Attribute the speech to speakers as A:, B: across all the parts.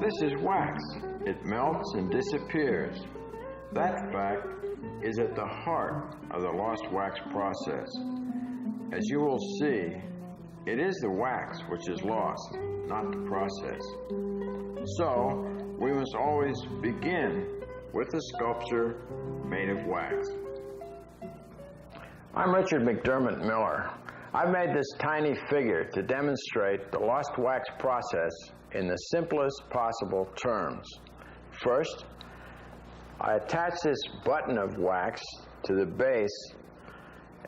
A: This is wax. It melts and disappears. That fact is at the heart of the lost wax process. As you will see, it is the wax which is lost, not the process. So, we must always begin with a sculpture made of wax. I'm Richard McDermott Miller. I've made this tiny figure to demonstrate the lost wax process in the simplest possible terms. First, I attach this button of wax to the base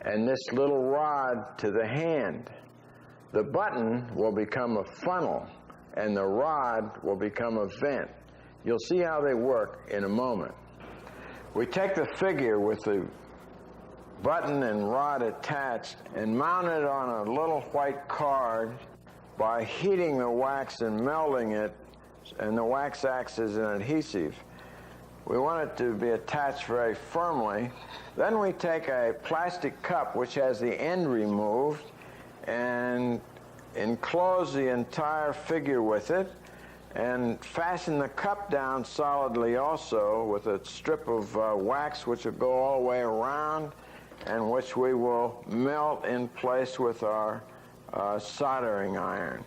A: and this little rod to the hand. The button will become a funnel and the rod will become a vent. You'll see how they work in a moment. We take the figure with the button and rod attached and mount it on a little white card by heating the wax and melting it, and the wax acts as an adhesive. We want it to be attached very firmly. Then we take a plastic cup which has the end removed and enclose the entire figure with it and fasten the cup down solidly also with a strip of wax which will go all the way around and which we will melt in place with our soldering iron.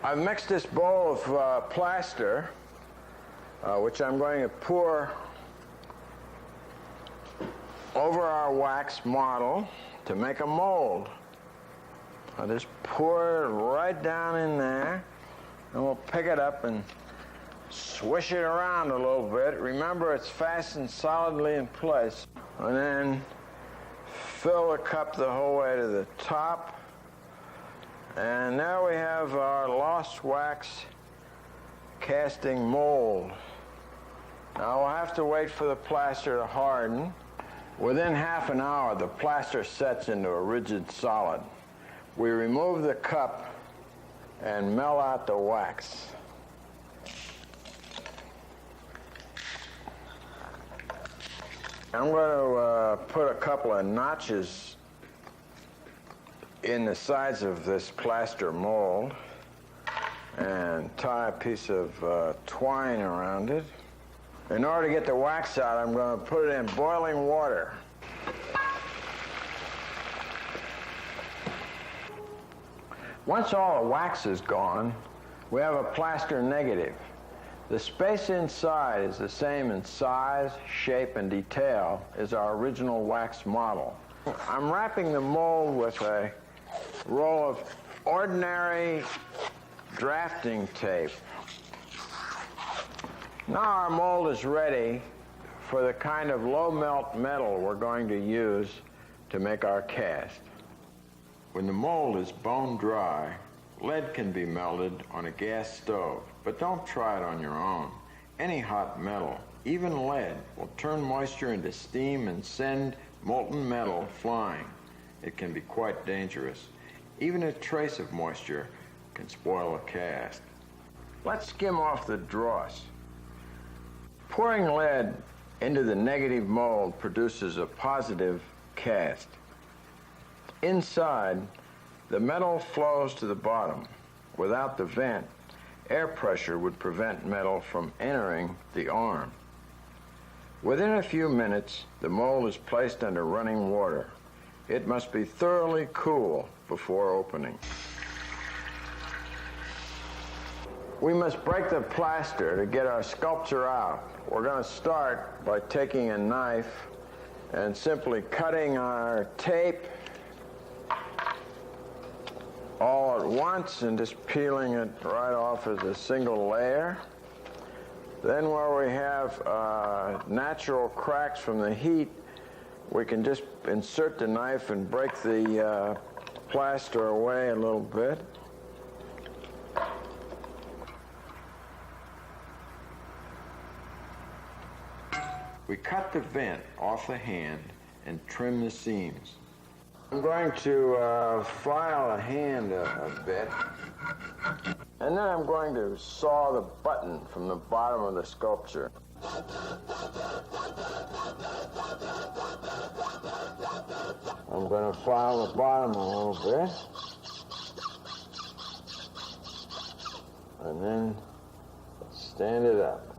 A: I've mixed this bowl of plaster, which I'm going to pour over our wax model to make a mold. I'll just pour it right down in there, and we'll pick it up and swish it around a little bit. Remember, it's fastened solidly in place. And then fill the cup the whole way to the top. And now we have our lost wax casting mold. Now we'll have to wait for the plaster to harden. Within half an hour, the plaster sets into a rigid solid. We remove the cup and melt out the wax. I'm going to put a couple of notches in the sides of this plaster mold and tie a piece of twine around it. In order to get the wax out, I'm going to put it in boiling water. Once all the wax is gone, we have a plaster negative. The space inside is the same in size, shape, and detail as our original wax model. I'm wrapping the mold with a roll of ordinary drafting tape. Now our mold is ready for the kind of low melt metal we're going to use to make our cast. When the mold is bone dry, lead can be melted on a gas stove, but don't try it on your own. Any hot metal, even lead, will turn moisture into steam and send molten metal flying. It can be quite dangerous. Even a trace of moisture can spoil a cast. Let's skim off the dross. Pouring lead into the negative mold produces a positive cast. Inside, the metal flows to the bottom. Without the vent, air pressure would prevent metal from entering the arm. Within a few minutes, the mold is placed under running water. It must be thoroughly cool before opening. We must break the plaster to get our sculpture out. We're going to start by taking a knife and simply cutting our tape all at once and just peeling it right off as a single layer. Then where we have natural cracks from the heat, we can just insert the knife and break the plaster away a little bit. We cut the vent off the hand and trim the seams. I'm going to file the hand a bit, and then I'm going to saw the button from the bottom of the sculpture. I'm going to file the bottom a little bit, and then stand it up.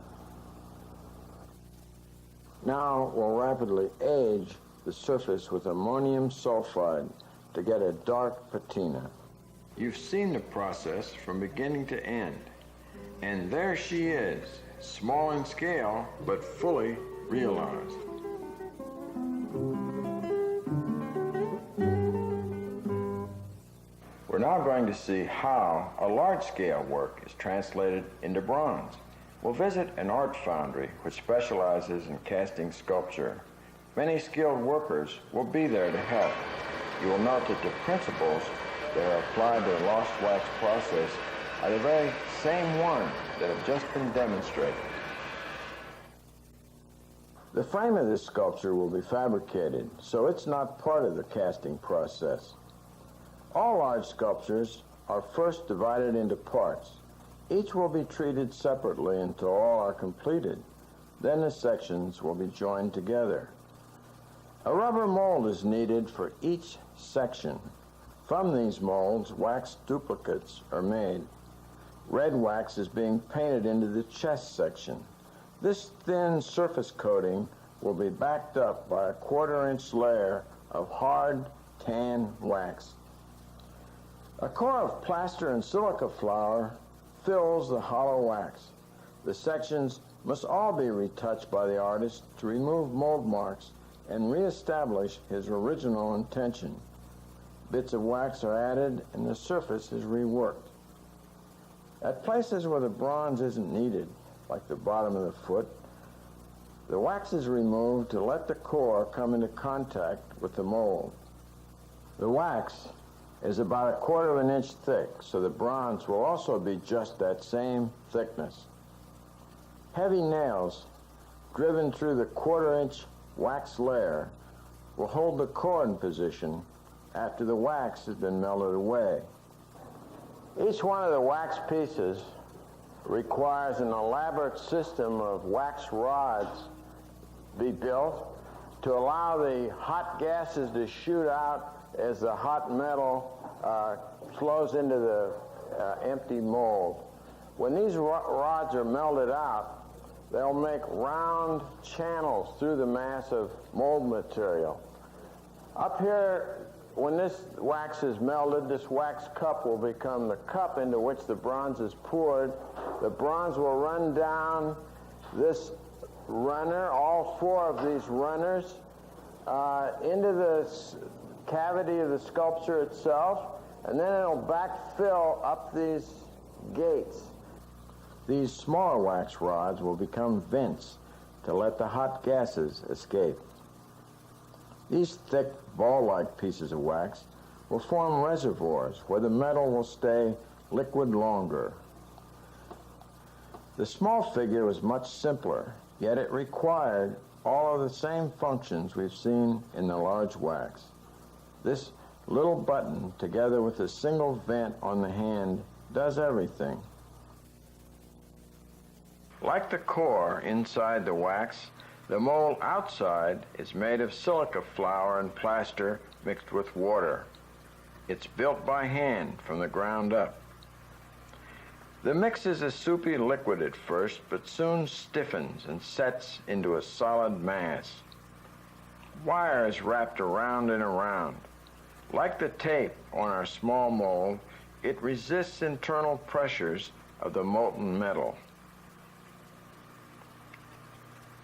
A: Now we'll rapidly age the surface with ammonium sulfide to get a dark patina. You've seen the process from beginning to end. And there she is, small in scale, but fully realized. We're now going to see how a large-scale work is translated into bronze. We'll visit an art foundry which specializes in casting sculpture. Many skilled workers will be there to help. You will note that the principles that are applied to the lost wax process are the very same ones that have just been demonstrated. The frame of this sculpture will be fabricated, so it's not part of the casting process. All large sculptures are first divided into parts. Each will be treated separately until all are completed. Then the sections will be joined together. A rubber mold is needed for each section. From these molds, wax duplicates are made. Red wax is being painted into the chest section. This thin surface coating will be backed up by a 1/4-inch layer of hard tan wax. A core of plaster and silica flour fills the hollow wax. The sections must all be retouched by the artist to remove mold marks and reestablish his original intention. Bits of wax are added and the surface is reworked. At places where the bronze isn't needed, like the bottom of the foot, the wax is removed to let the core come into contact with the mold. The wax is about 1/4 inch thick, so the bronze will also be just that same thickness. Heavy nails driven through the 1/4-inch wax layer will hold the core in position after the wax has been melted away. Each one of the wax pieces requires an elaborate system of wax rods be built to allow the hot gases to shoot out as the hot metal flows into the empty mold. When these rods are melted out, they'll make round channels through the mass of mold material. Up here, when this wax is melted, this wax cup will become the cup into which the bronze is poured. The bronze will run down this runner, all 4 of these runners, into the cavity of the sculpture itself, and then it'll backfill up these gates. These smaller wax rods will become vents to let the hot gases escape. These thick, ball-like pieces of wax will form reservoirs where the metal will stay liquid longer. The small figure was much simpler, yet it required all of the same functions we've seen in the large wax. This little button, together with a single vent on the hand, does everything. Like the core inside the wax, the mold outside is made of silica flour and plaster mixed with water. It's built by hand from the ground up. The mix is a soupy liquid at first, but soon stiffens and sets into a solid mass. Wire is wrapped around and around. Like the tape on our small mold, it resists internal pressures of the molten metal.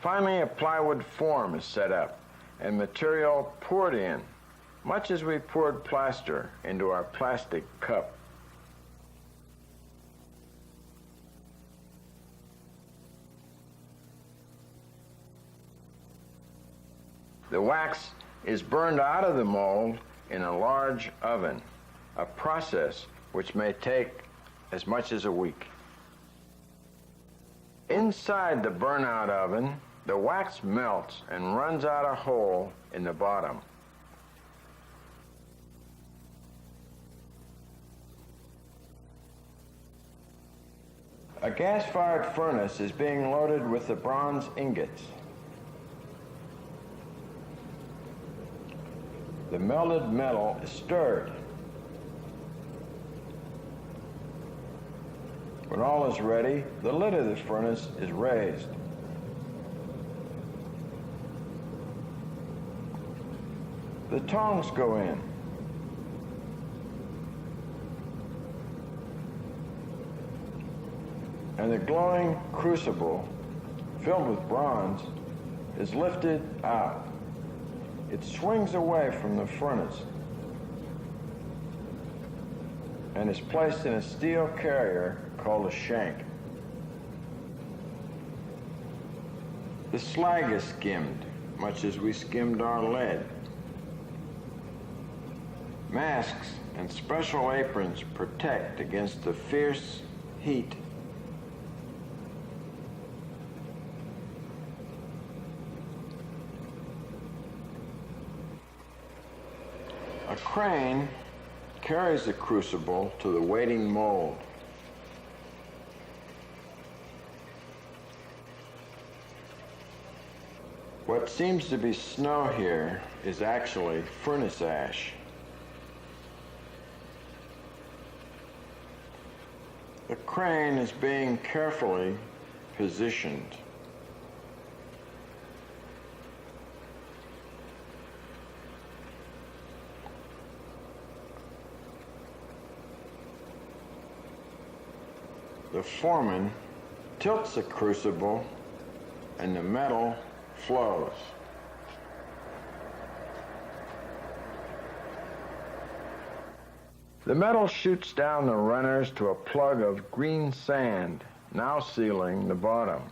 A: Finally, a plywood form is set up and material poured in, much as we poured plaster into our plastic cup. The wax is burned out of the mold in a large oven, a process which may take as much as a week. Inside the burnout oven, the wax melts and runs out a hole in the bottom. A gas-fired furnace is being loaded with the bronze ingots. The melted metal is stirred. When all is ready, the lid of the furnace is raised. The tongs go in. And the glowing crucible, filled with bronze, is lifted out. It swings away from the furnace and is placed in a steel carrier called a shank. The slag is skimmed, much as we skimmed our lead. Masks and special aprons protect against the fierce heat. A crane carries the crucible to the waiting mold. What seems to be snow here is actually furnace ash. The crane is being carefully positioned. The foreman tilts the crucible and the metal flows. The metal shoots down the runners to a plug of green sand, now sealing the bottom.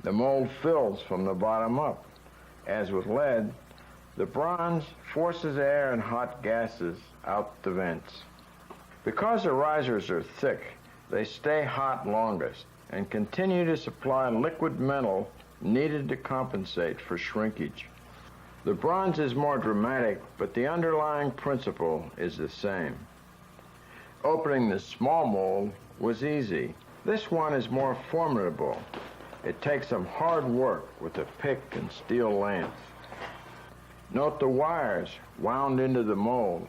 A: The mold fills from the bottom up. As with lead, the bronze forces air and hot gases out the vents. Because the risers are thick, they stay hot longest and continue to supply liquid metal needed to compensate for shrinkage. The bronze is more dramatic, but the underlying principle is the same. Opening the small mold was easy. This one is more formidable. It takes some hard work with a pick and steel lance. Note the wires wound into the mold.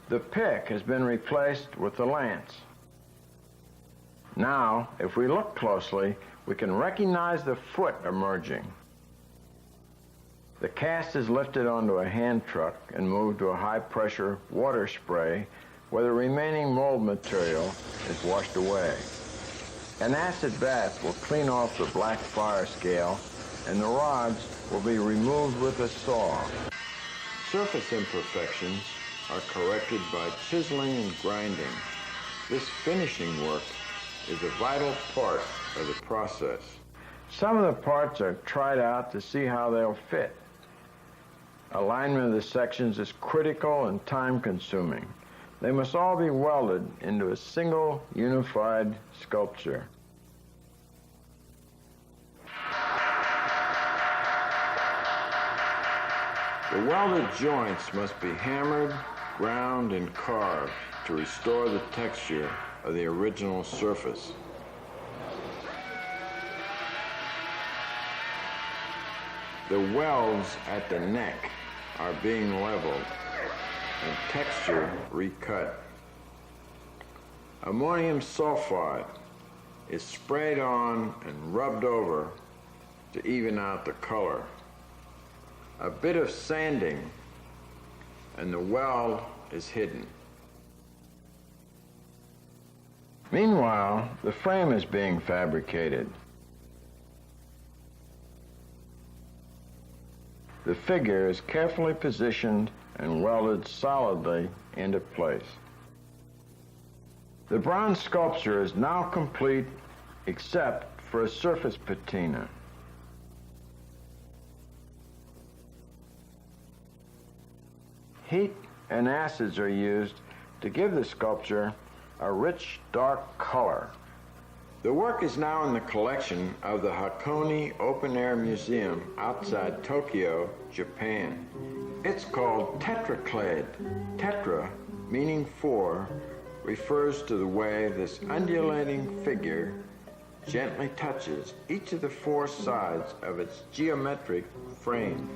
A: The pick has been replaced with the lance. Now, if we look closely, we can recognize the foot emerging. The cast is lifted onto a hand truck and moved to a high-pressure water spray where the remaining mold material is washed away. An acid bath will clean off the black fire scale, and the rods will be removed with a saw. Surface imperfections are corrected by chiseling and grinding. This finishing work is a vital part of the process. Some of the parts are tried out to see how they'll fit. Alignment of the sections is critical and time-consuming. They must all be welded into a single unified sculpture. The welded joints must be hammered, ground, and carved to restore the texture of the original surface. The welds at the neck are being leveled and texture recut. Ammonium sulfide is sprayed on and rubbed over to even out the color. A bit of sanding and the weld is hidden. Meanwhile, the frame is being fabricated. The figure is carefully positioned and welded solidly into place. The bronze sculpture is now complete except for a surface patina. Heat and acids are used to give the sculpture a rich, dark color. The work is now in the collection of the Hakone Open Air Museum outside Tokyo, Japan. It's called tetraclade. Tetra, meaning four, refers to the way this undulating figure gently touches each of the four sides of its geometric frame.